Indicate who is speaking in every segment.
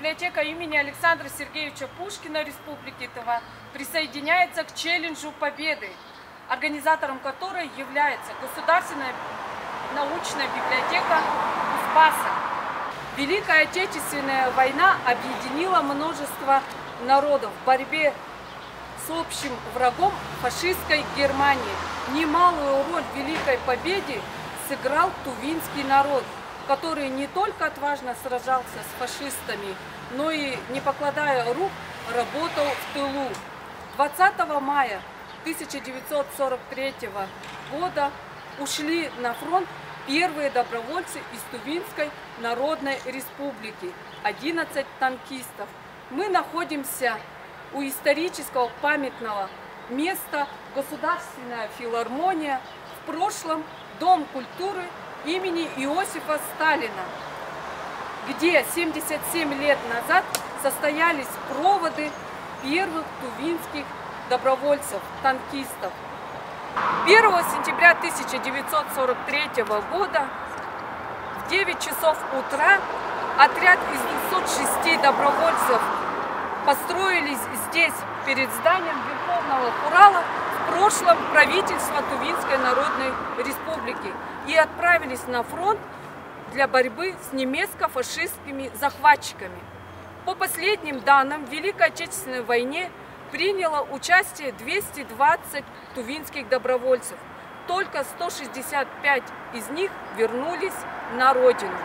Speaker 1: библиотека имени Александра Сергеевича Пушкина Республики Тыва присоединяется к челленджу Победы, организатором которой является Государственная научная библиотека Кузбасса. Великая Отечественная война объединила множество народов в борьбе с общим врагом фашистской Германии. Немалую роль в Великой Победе сыграл тувинский народ, который не только отважно сражался с фашистами, но и, не покладая рук, работал в тылу. 20 мая 1943 года ушли на фронт первые добровольцы из Тувинской Народной Республики, 11 танкистов. Мы находимся у исторического памятного места Государственная филармония, в прошлом Дом культуры имени Иосифа Сталина, где 77 лет назад состоялись проводы первых тувинских добровольцев, танкистов. 1 сентября 1943 года в 9 часов утра отряд из 206 добровольцев построились здесь, перед зданием Верховного Хурала, в прошлом правительства Тувинской Народной Республики, и отправились на фронт для борьбы с немецко-фашистскими захватчиками. По последним данным, в Великой Отечественной войне приняло участие 220 тувинских добровольцев. Только 165 из них вернулись на родину.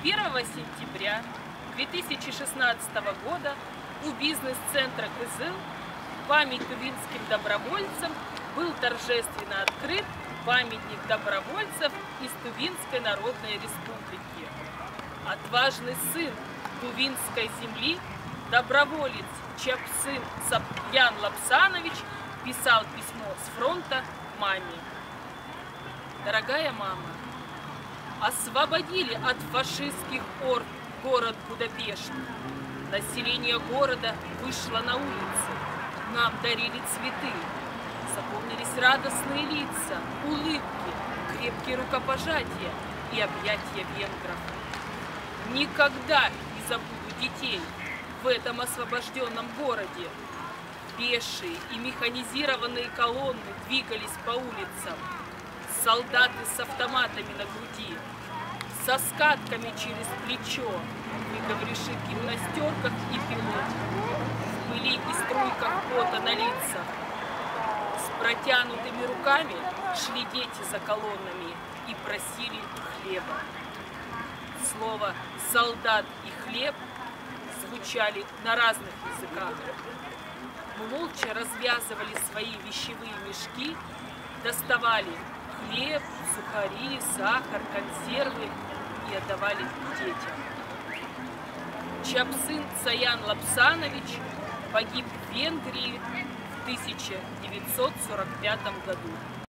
Speaker 2: 1 сентября 2016 года у бизнес-центра Кызыл в память тувинским добровольцам был торжественно открыт памятник добровольцев из Тувинской Народной Республики. Отважный сын тувинской земли, доброволец Чапсын Сапьян Лапсанович писал письмо с фронта маме. Дорогая мама, освободили от фашистских орд город Будапешт. Население города вышло на улицы, нам дарили цветы. Запомнились радостные лица, улыбки, крепкие рукопожатия и объятия венгров. Никогда не забуду детей в этом освобожденном городе. Пешие и механизированные колонны двигались по улицам. Солдаты с автоматами на груди, со скатками через плечо, в ковриши гимнастерках и пилотах, в пыли и струйках пота на лицах. С протянутыми руками шли дети за колоннами и просили хлеба. Слова «солдат» и «хлеб» звучали на разных языках. Мы молча развязывали свои вещевые мешки, доставали хлеб, сухари, сахар, консервы и отдавали детям. Чапсын Саян Лапсанович погиб в Венгрии в 1945 году.